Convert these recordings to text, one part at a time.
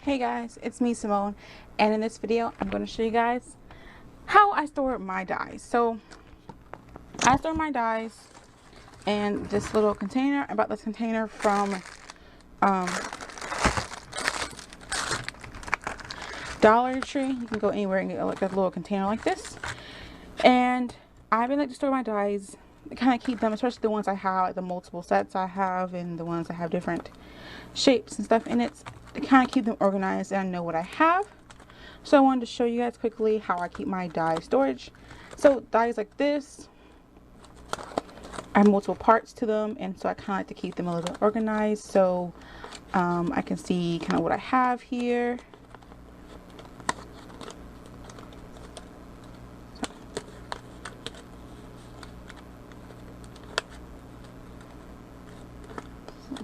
Hey guys, it's me Simone, and in this video I'm going to show you guys how I store my dies. So I store my dies in this little container. I bought this container from Dollar Tree. You can go anywhere and get like a little container like this. And I've been like to store my dies, kind of keep them, especially the ones I have, like the multiple sets I have, and the ones that have different shapes and stuff in it, to kind of keep them organized and I know what I have. So I wanted to show you guys quickly how I keep my die storage. So dies like this, I have multiple parts to them, and so I kind of like to keep them a little bit organized so I can see kind of what I have here.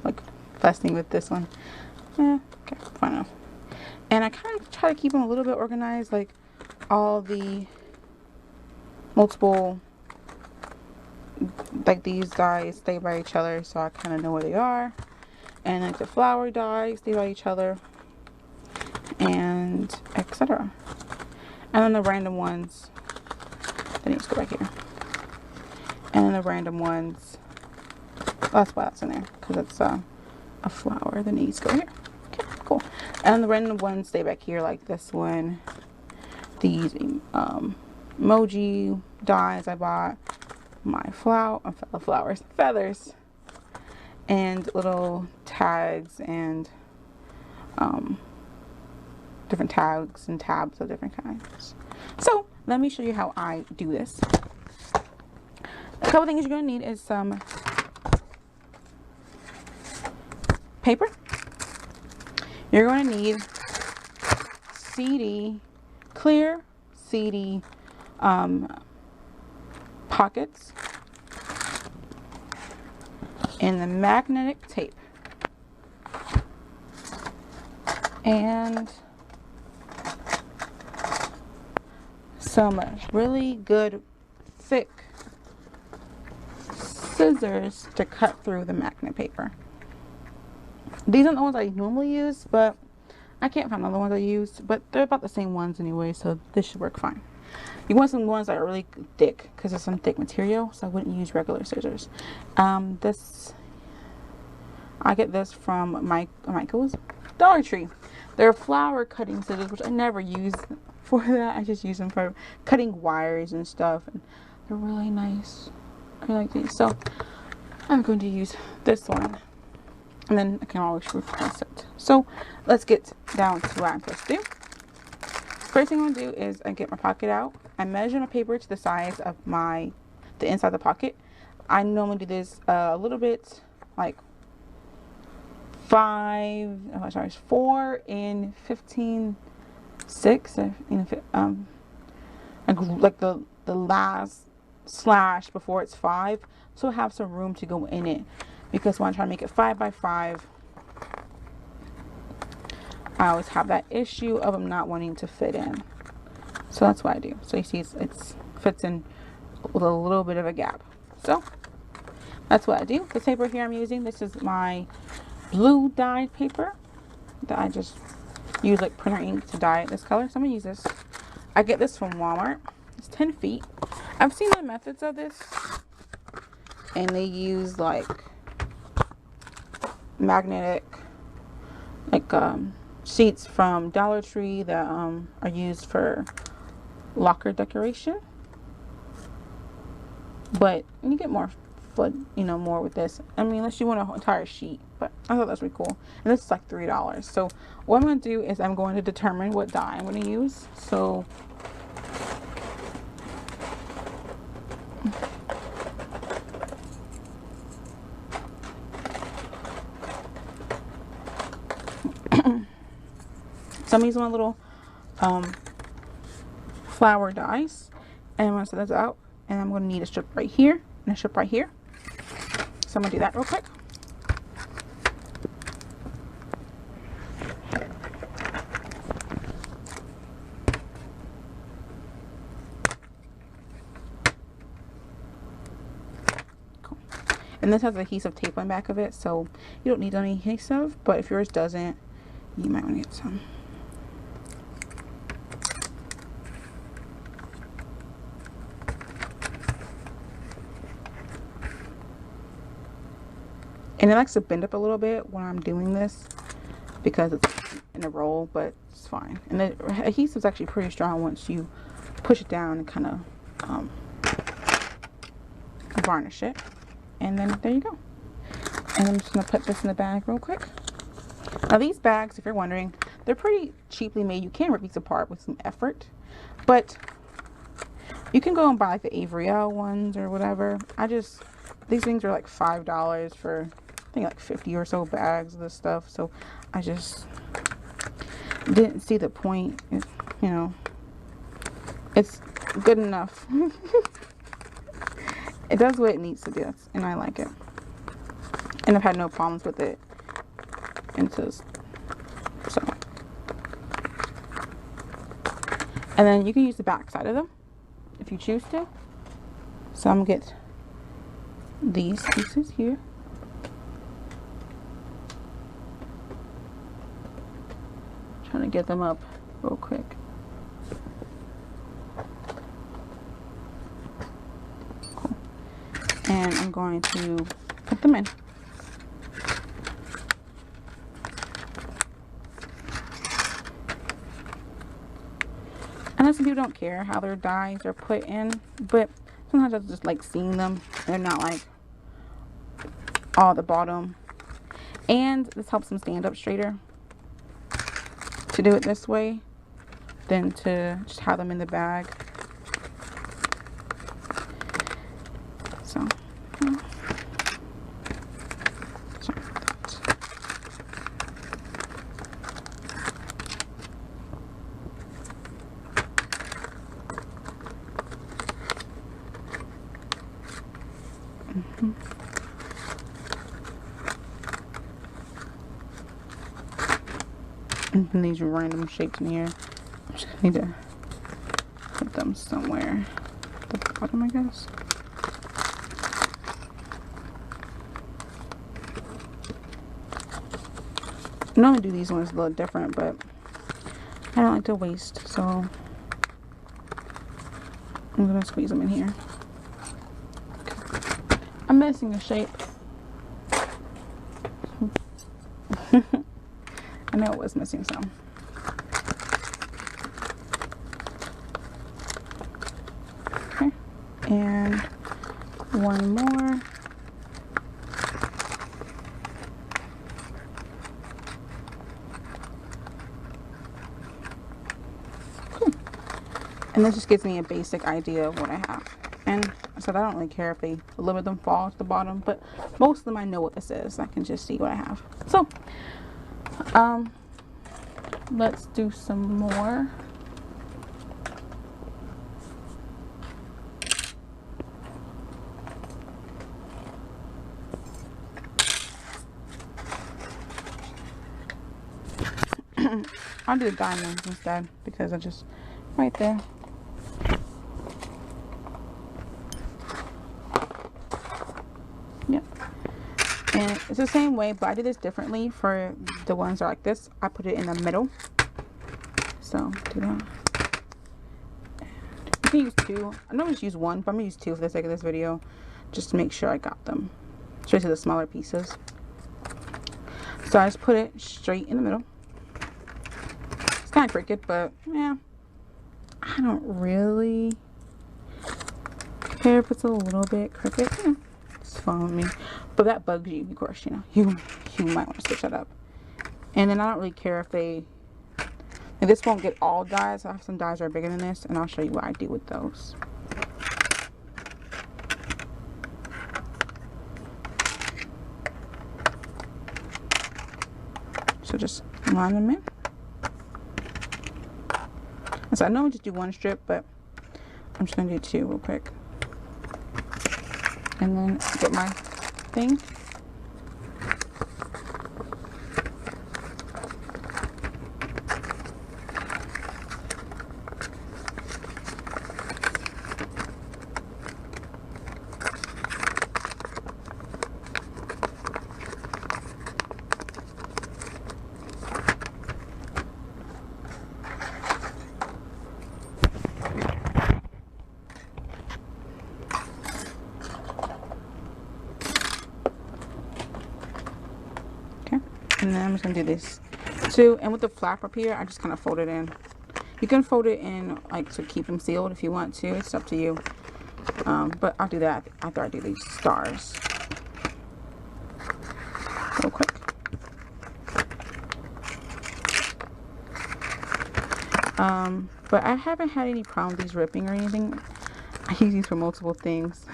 Like fussing with this one. Okay, fine enough. And I kind of try to keep them a little bit organized, like all the multiple, like these dies stay by each other, so I kind of know where they are. And like the flower dies stay by each other, and etc. And then the random ones, they need to go back here. And then the random ones, that's why that's in there, because it's a flower that needs to go here. Okay, cool. And the random ones stay back here, like this one. These emoji dies I bought, my feathers, and little tags and different tags and tabs of different kinds. So let me show you how I do this. A couple things you're going to need is some paper. You're going to need clear CD pockets, and the magnetic tape, and some really good thick scissors to cut through the magnet paper. These aren't the ones I normally use, but I can't find other ones I use, but they're about the same ones anyway, so this should work fine. You want some ones that are really thick, because it's some thick material, so I wouldn't use regular scissors. I get this from Michael's Dollar Tree. They're flower cutting scissors, which I never use for that. I just use them for cutting wires and stuff, and they're really nice. I like these, so I'm going to use this one, and then I can always replace it. So let's get down to what I'm supposed to do. First thing I'm going to do is I get my pocket out. I measure my paper to the size of the inside of the pocket. I normally do this a little bit, like 4 in 15, 6, like the last slash before it's 5, so I have some room to go in it, because when I try to make it 5 by 5, I always have that issue of them not wanting to fit in. So that's what I do. So you see it fits in with a little bit of a gap. So that's what I do. The paper here I'm using, this is my blue dyed paper that I just use like printer ink to dye it this color. So I'm gonna use this. I get this from Walmart. It's 10 feet. I've seen the methods of this, and they use like magnetic, like sheets from Dollar Tree that are used for locker decoration, but you get more more with this. I mean, unless you want an entire sheet, but I thought that's really cool. And this is like $3. So what I'm going to do is I'm going to determine what dye I'm going to use. So I'm using my little flower dies, and I'm going to set this out, and I'm going to need a strip right here and a strip right here. So I'm going to do that real quick. Cool. And this has adhesive tape on the back of it, so you don't need any adhesive, but if yours doesn't, You might want to get some. And it likes to bend up a little bit when I'm doing this because it's in a roll, but it's fine. And the adhesive is actually pretty strong once you push it down and kind of varnish it. And then there you go. And I'm just going to put this in the bag real quick. Now these bags, if you're wondering, they're pretty cheaply made. You can rip these apart with some effort, but you can go and buy like the Avery Elle ones or whatever. These things are like $5 for I think like 50 or so bags of this stuff. So I just didn't see the point. You know, it's good enough. It does what it needs to do, and I like it. And I've had no problems with it. And then you can use the back side of them if you choose to. So I'm gonna get these pieces here. Trying to get them up real quick. Cool. And I'm going to put them in. I know some people don't care how their dies are put in, but sometimes I just like seeing them. They're not like all at the bottom. And this helps them stand up straighter to do it this way than to just have them in the bag. So, and these random shapes in here, I just need to put them somewhere at the bottom, I guess. I normally do these ones a little different, but I don't like to waste, so I'm gonna squeeze them in here. Okay. I'm missing a shape. I know it was missing some. Okay, and one more. Cool. And this just gives me a basic idea of what I have. And I said I don't really care if a little of them fall to the bottom, but most of them I know what this is. I can just see what I have. So let's do some more. I'll do the diamonds instead because I just right there. Yep. And it's the same way, but I did this differently for the ones that are like this. I put it in the middle. So do that. You can use two. I normally just use one, but I'm gonna use two for the sake of this video, just to make sure I got them, especially the smaller pieces. So I just put it straight in the middle. It's kind of crooked, but yeah, I don't really care if it's a little bit crooked. Yeah, it's fine with me. But that bugs you, of course. You might want to switch that up. And then I don't really care if this won't get all dies. I have some dies that are bigger than this, and I'll show you what I do with those. So just line them in. So I normally just do one strip, but I'm just gonna do two real quick. And then get my thing. And then I'm just going to do this too. And with the flap up here, I just kind of fold it in. You can fold it in like to keep them sealed if you want to. It's up to you. But I'll do that after I do these stars. Real quick. But I haven't had any problem with these ripping or anything. I use these for multiple things.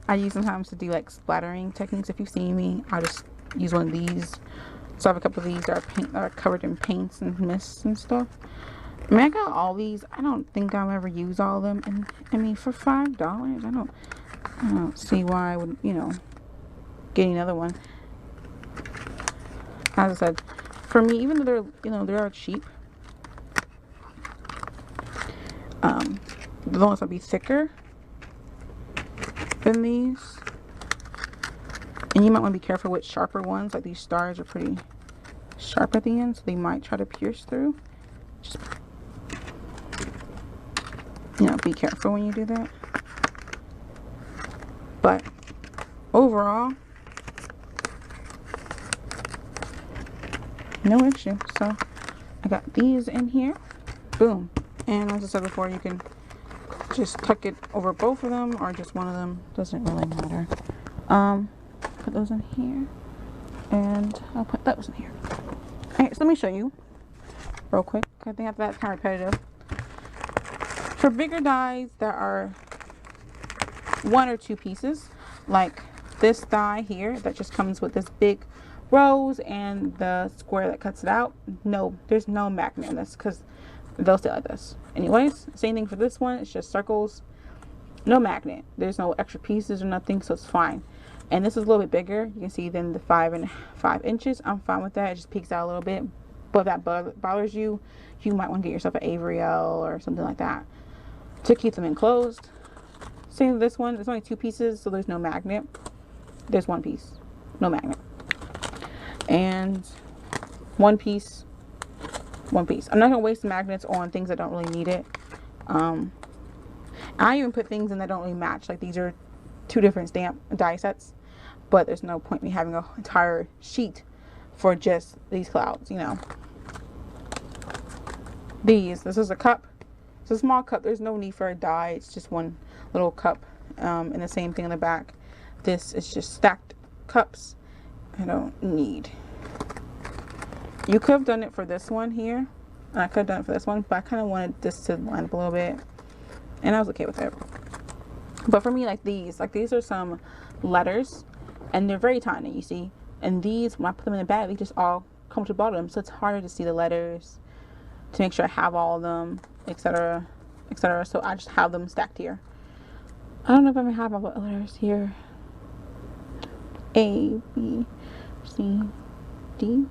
I use sometimes to do like splattering techniques. If you've seen me, I'll just use one of these. So I have a couple of these that are covered in paints and mists and stuff. I mean, I got all these. I don't think I'll ever use all of them. And I mean, for $5, I don't see why I would, you know, get another one. As I said, for me, even though they're, you know, they are cheap, the ones will be thicker than these. And you might want to be careful with sharper ones. Like these stars are pretty sharp at the end, so they might try to pierce through. Just, you know, be careful when you do that. But overall, no issue. So I got these in here. Boom. And as I said before, you can just tuck it over both of them or just one of them. Doesn't really matter. Put those in here. And I'll put those in here. Alright, so let me show you real quick. I think that's kind of repetitive. For bigger dies that are 1 or 2 pieces, like this die here that just comes with this big rose and the square that cuts it out, no, there's no magnet in this because they'll stay like this. Anyways, same thing for this one. It's just circles, no magnet. There's no extra pieces or nothing, so it's fine. And this is a little bit bigger, you can see, than the 5 inches. I'm fine with that. It just peeks out a little bit. But if that bothers you, you might want to get yourself an Avriel or something like that to keep them enclosed. Same with this one. There's only 2 pieces, so there's no magnet. There's 1 piece, no magnet. And 1 piece, 1 piece. I'm not gonna waste magnets on things that don't really need it. I even put things in that don't really match. Like these are 2 different stamp die sets, but there's no point in me having an entire sheet for just these clouds, you know. This is a cup. It's a small cup. There's no need for a die. It's just one little cup, and the same thing in the back. This is just stacked cups. I don't need. You could have done it for this one here, and I could have done it for this one, but I kind of wanted this to line up a little bit, and I was okay with it. But for me, like these are some letters, and they're very tiny, you see. And these, when I put them in the bag, they just all come to the bottom, so it's harder to see the letters, to make sure I have all of them, etc., etc. So I just have them stacked here. I don't know if I'm gonna have all the letters here. A, B, C, D.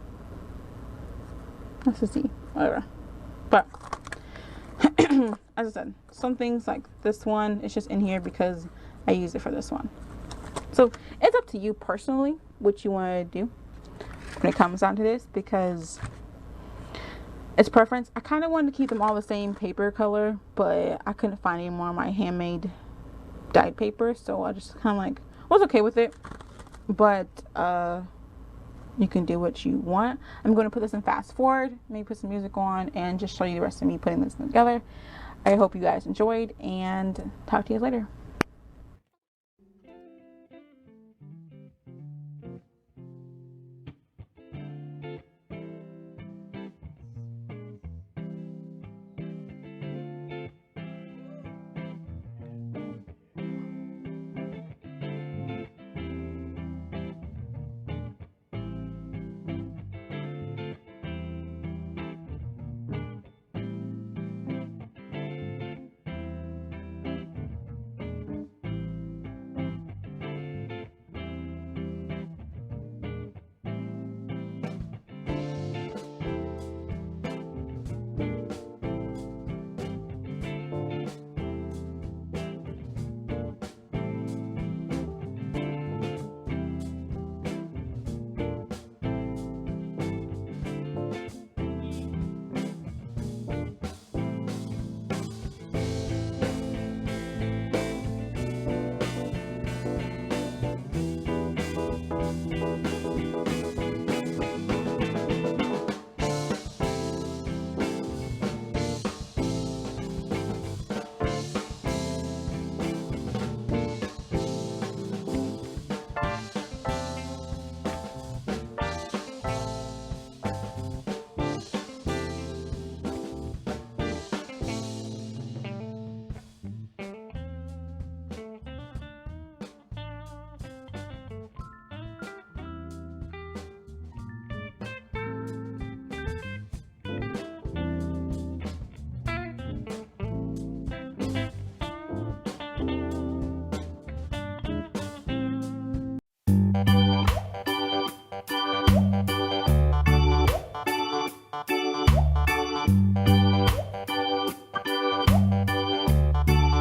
That's a C, whatever. But as I said, some things like this one, it's just in here because I use it for this one. So it's up to you personally what you want to do when it comes down to this, because it's preference. I kind of wanted to keep them all the same paper color, but I couldn't find any more of my handmade dyed paper, so I just kind of like was okay with it. But you can do what you want. I'm going to put this in fast forward, maybe put some music on, and just show you the rest of me putting this together. I hope you guys enjoyed, and talk to you later.